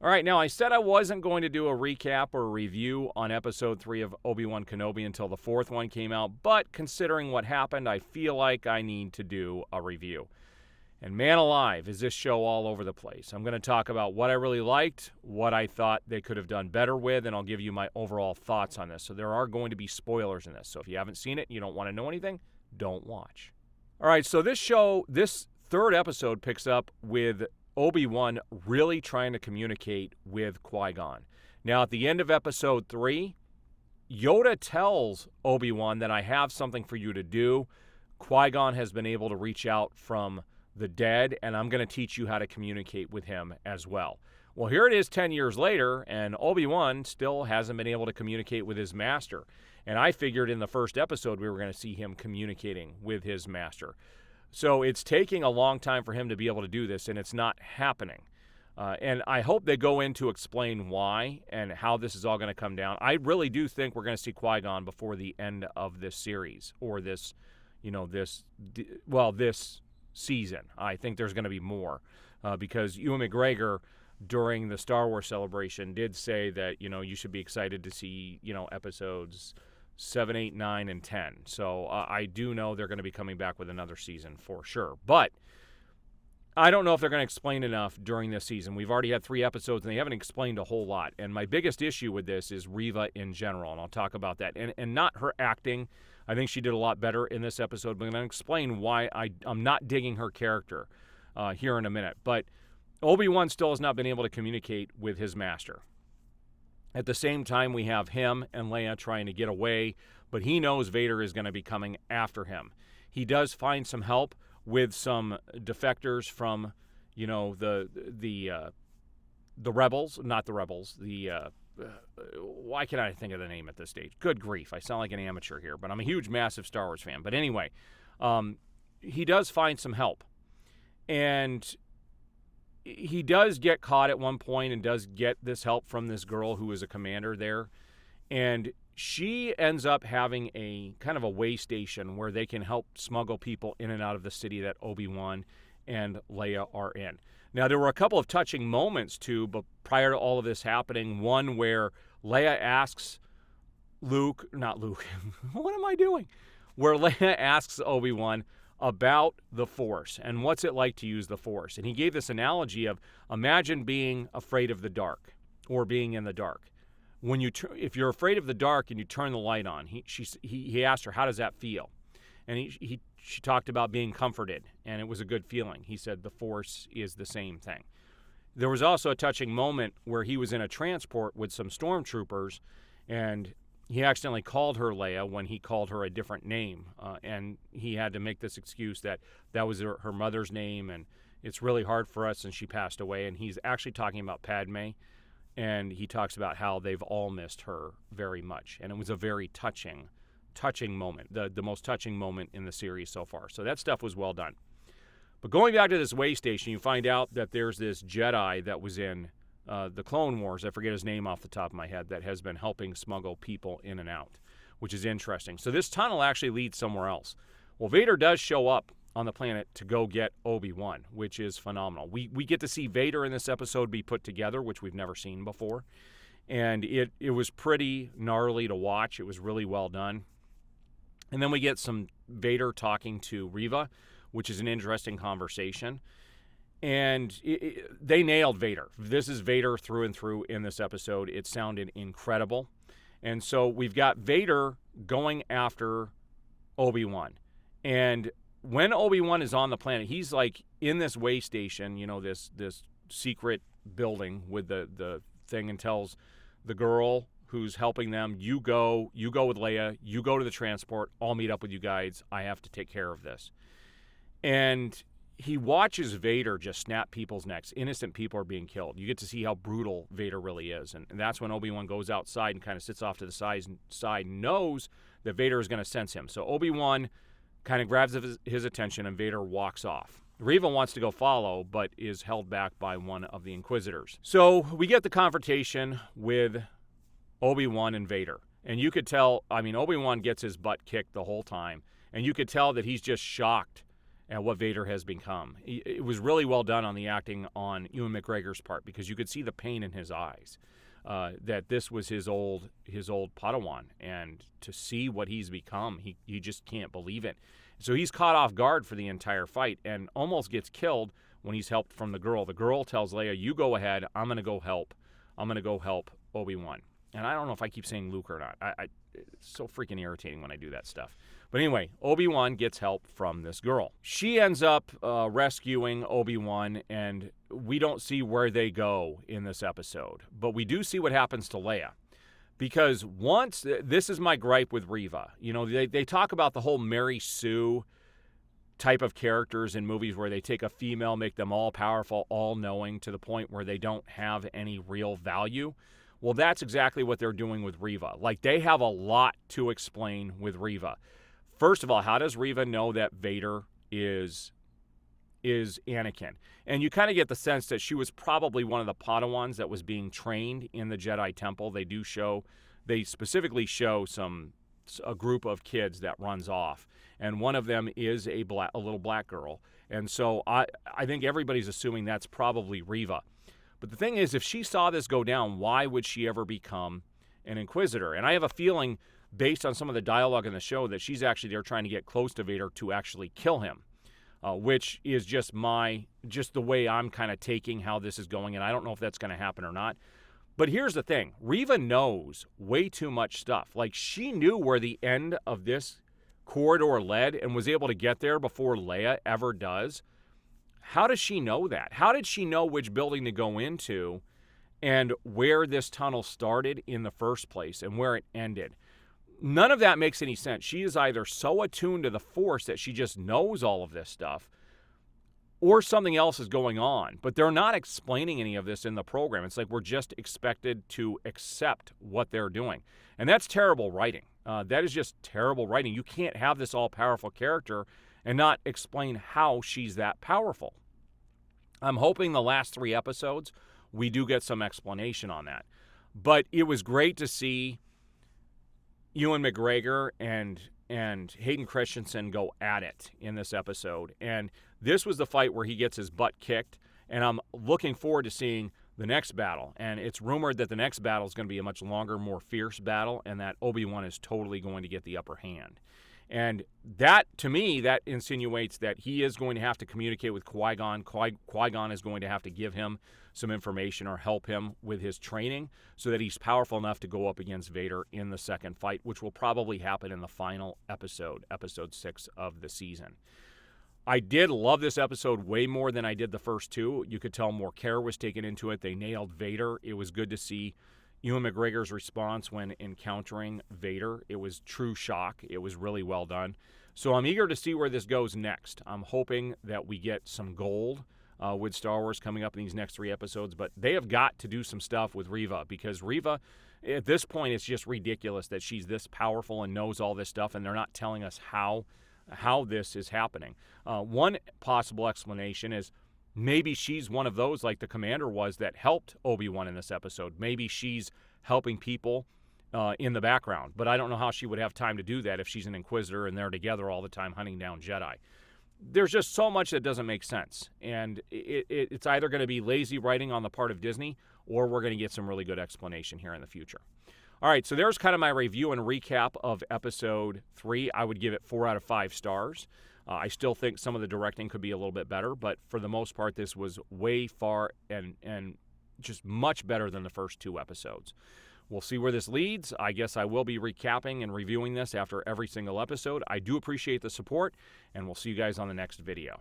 All right, now I said I wasn't going to do a recap or a review on Episode 3 of Obi-Wan Kenobi until the fourth one came out, but considering what happened, I feel like I need to do a review. And man alive, is this show all over the place. I'm going to talk about what I really liked, what I thought they could have done better with, and I'll give you my overall thoughts on this. So there are going to be spoilers in this. So if you haven't seen it and you don't want to know anything, don't watch. All right, so this third episode picks up with Obi-Wan really trying to communicate with Qui-Gon. Now, at the end of Episode 3, Yoda tells Obi-Wan that I have something for you to do. Qui-Gon has been able to reach out from the dead, and I'm going to teach you how to communicate with him as well. Well, here it is 10 years later, and Obi-Wan still hasn't been able to communicate with his master. And I figured in the first episode we were going to see him communicating with his master. So it's taking a long time for him to be able to do this, and it's not happening. And I hope they go in to explain why and how this is all going to come down. I really do think we're going to see Qui-Gon before the end of this series, or this season. I think there's going to be more because Ewan McGregor during the Star Wars celebration did say that, you should be excited to see, episodes 7, 8, 9, and 10. So I do know they're going to be coming back with another season for sure. But I don't know if they're going to explain enough during this season. We've already had 3 episodes, and they haven't explained a whole lot. And my biggest issue with this is Reva in general, and I'll talk about that. And not her acting. I think she did a lot better in this episode, but I'm going to explain why I'm not digging her character here in a minute. But Obi-Wan still has not been able to communicate with his master. At the same time, we have him and Leia trying to get away, but he knows Vader is going to be coming after him. He does find some help with some defectors from, the rebels, not the rebels, why can't I think of the name at this stage? Good grief, I sound like an amateur here, but I'm a huge, massive Star Wars fan. But anyway, he does find some help. And he does get caught at one point and does get this help from this girl who is a commander there. And she ends up having a kind of a way station where they can help smuggle people in and out of the city that Obi-Wan and Leia are in. Now, there were a couple of touching moments, too, but prior to all of this happening, one where Leia asks what am I doing? Where Leia asks Obi-Wan about the Force and what's it like to use the Force. And he gave this analogy of, imagine being afraid of the dark or being in the dark. If you're afraid of the dark and you turn the light on, he asked her, how does that feel? And she talked about being comforted, and it was a good feeling. He said the Force is the same thing. There was also a touching moment where he was in a transport with some stormtroopers, and he accidentally called her Leia when he called her a different name, and he had to make this excuse that was her mother's name, and it's really hard for us, and she passed away. And he's actually talking about Padme, and he talks about how they've all missed her very much, and it was a very touching moment, the most touching moment in the series so far. So that stuff was well done. But going back to this way station, you find out that there's this Jedi that was in the Clone Wars, I forget his name off the top of my head, that has been helping smuggle people in and out, which is interesting. So this tunnel actually leads somewhere else. Well, Vader does show up on the planet to go get Obi-Wan, which is phenomenal. We get to see Vader in this episode be put together, which we've never seen before. And it was pretty gnarly to watch. It was really well done. And then we get some Vader talking to Reva, which is an interesting conversation. And they nailed Vader. This is Vader through and through in this episode. It sounded incredible. And so we've got Vader going after Obi-Wan. And when Obi-Wan is on the planet, he's like in this way station, this secret building with the thing, and tells the girl who's helping them, you go with Leia, you go to the transport, I'll meet up with you guys, I have to take care of this. And he watches Vader just snap people's necks. Innocent people are being killed. You get to see how brutal Vader really is. And that's when Obi-Wan goes outside and kind of sits off to the side and knows that Vader is going to sense him. So Obi-Wan kind of grabs his attention, and Vader walks off. Reva wants to go follow, but is held back by one of the Inquisitors. So we get the confrontation with Obi-Wan and Vader. And you could tell, Obi-Wan gets his butt kicked the whole time. And you could tell that he's just shocked at what Vader has become. It was really well done on the acting on Ewan McGregor's part, because you could see the pain in his eyes, that this was his old Padawan, and to see what he's become, he just can't believe it. So he's caught off guard for the entire fight and almost gets killed when he's helped from the girl. The girl tells Leia, "You go ahead. I'm going to go help. I'm going to go help Obi-Wan." And I don't know if I keep saying Luke or not. It's so freaking irritating when I do that stuff. But anyway, Obi-Wan gets help from this girl. She ends up rescuing Obi-Wan, and we don't see where they go in this episode. But we do see what happens to Leia. Because this is my gripe with Reva. You know, they talk about the whole Mary Sue type of characters in movies where they take a female, make them all powerful, all knowing, to the point where they don't have any real value. Well, that's exactly what they're doing with Reva. Like, they have a lot to explain with Reva. First of all, how does Reva know that Vader is Anakin? And you kind of get the sense that she was probably one of the Padawans that was being trained in the Jedi Temple. They specifically show a group of kids that runs off, and one of them is a little black girl. And so I think everybody's assuming that's probably Reva. But the thing is, if she saw this go down, why would she ever become an Inquisitor? And I have a feeling, based on some of the dialogue in the show, that she's actually there trying to get close to Vader to actually kill him, which is just the way I'm kind of taking how this is going, and I don't know if that's going to happen or not. But here's the thing. Reva knows way too much stuff. Like, she knew where the end of this corridor led and was able to get there before Leia ever does. How does she know that? How did she know which building to go into and where this tunnel started in the first place and where it ended? None of that makes any sense. She is either so attuned to the Force that she just knows all of this stuff, or something else is going on. But they're not explaining any of this in the program. It's like we're just expected to accept what they're doing. And that's terrible writing. That is just terrible writing. You can't have this all-powerful character and not explain how she's that powerful. I'm hoping the last 3 episodes we do get some explanation on that. But it was great to see Ewan McGregor and Hayden Christensen go at it in this episode. And this was the fight where he gets his butt kicked, and I'm looking forward to seeing the next battle. And it's rumored that the next battle is going to be a much longer, more fierce battle, and that Obi-Wan is totally going to get the upper hand. And that, to me, that insinuates that he is going to have to communicate with Qui-Gon. Qui-Gon is going to have to give him some information or help him with his training so that he's powerful enough to go up against Vader in the second fight, which will probably happen in the final episode, episode 6 of the season. I did love this episode way more than I did the first 2. You could tell more care was taken into it. They nailed Vader. It was good to see Ewan McGregor's response when encountering Vader. It was true shock. It was really well done. So I'm eager to see where this goes next. I'm hoping that we get some gold with Star Wars coming up in these next 3 episodes, but they have got to do some stuff with Reva, because Reva, at this point, it's just ridiculous that she's this powerful and knows all this stuff, and they're not telling us how this is happening. One possible explanation is maybe she's one of those, like the commander was, that helped Obi-Wan in this episode. Maybe she's helping people in the background, but I don't know how she would have time to do that if she's an Inquisitor and they're together all the time hunting down Jedi. There's just so much that doesn't make sense, and it's either going to be lazy writing on the part of Disney, or we're going to get some really good explanation here in the future. All right, so there's kind of my review and recap of Episode 3. I would give it 4 out of 5 stars. I still think some of the directing could be a little bit better, but for the most part, this was way far and just much better than the first 2 episodes. We'll see where this leads. I guess I will be recapping and reviewing this after every single episode. I do appreciate the support, and we'll see you guys on the next video.